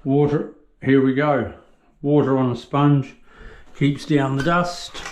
water, here we go. Water on a sponge keeps down the dust.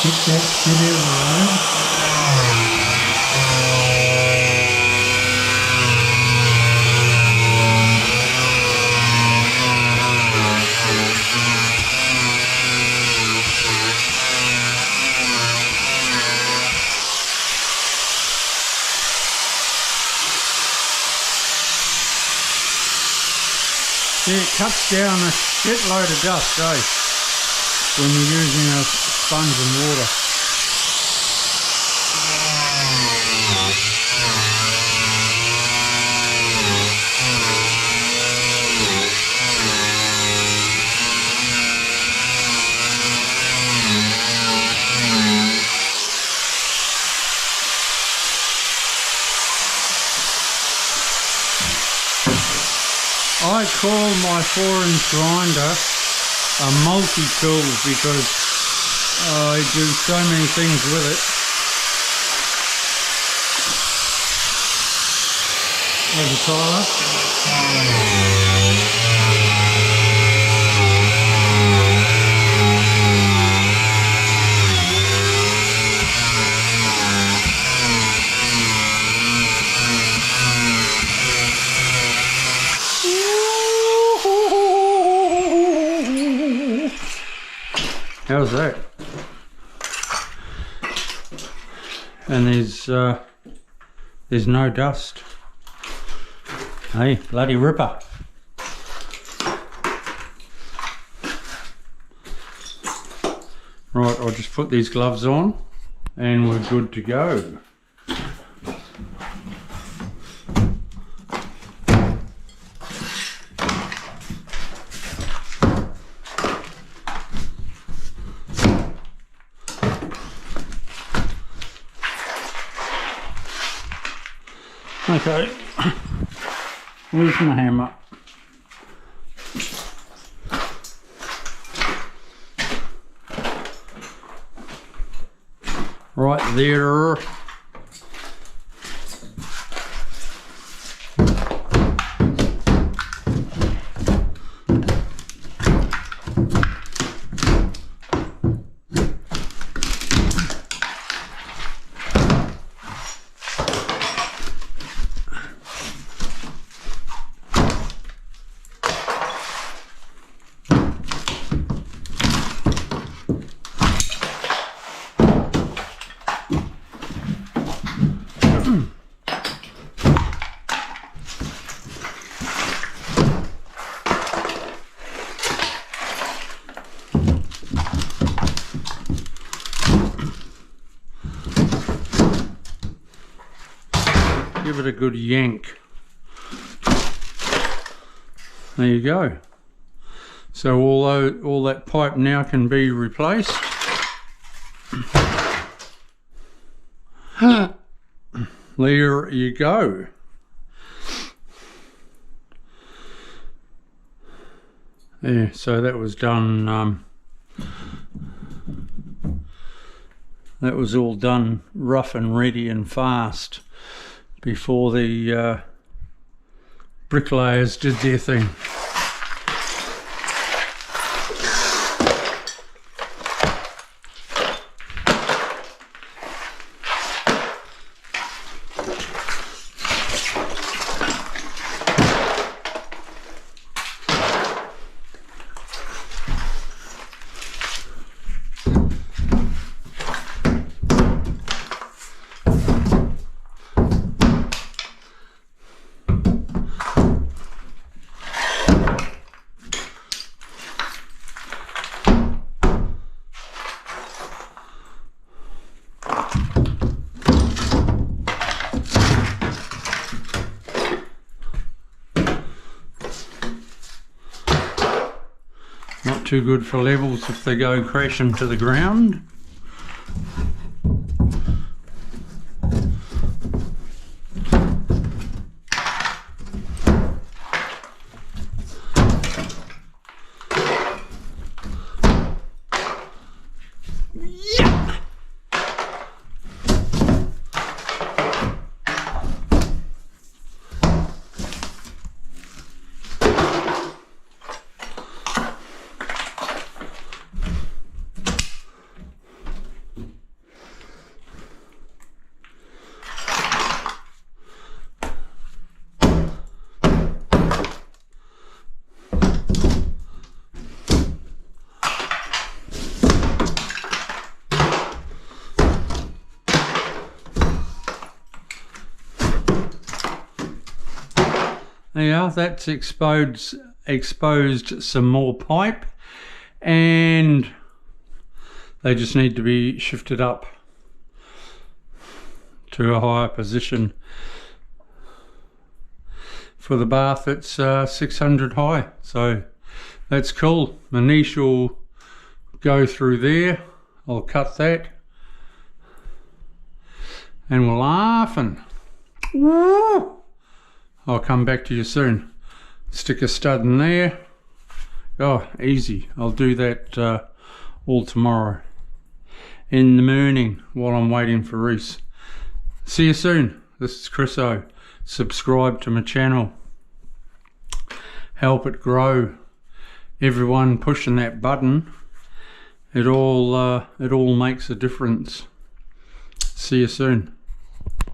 Keep that shit in line. See, it cuts down a shitload of dust, when you're using a sponge and water. I call my 4-inch grinder a multi-tool because I do so many things with it. There's a Tyler. How's that? And there's no dust. Hey, bloody ripper. Right, I'll just put these gloves on and we're good to go. Okay, where's my hammer? Right there. give it a good yank. There you go. So all that pipe now can be replaced. There you go. There, so that was done, that was all done rough and ready and fast before the bricklayers did their thing. Not too good for levels if they go crashing to the ground. Yeah, that's exposed some more pipe, and they just need to be shifted up to a higher position. For the bath it's 600 high, so that's cool. The niche will go through there. I'll cut that and we're laughing. Woo! I'll come back to you soon. Stick a stud in there. Oh, easy. I'll do that all tomorrow in the morning while I'm waiting for Reese. See you soon. This is Chris O. Subscribe to my channel. Help it grow. Everyone pushing that button. It all makes a difference. See you soon.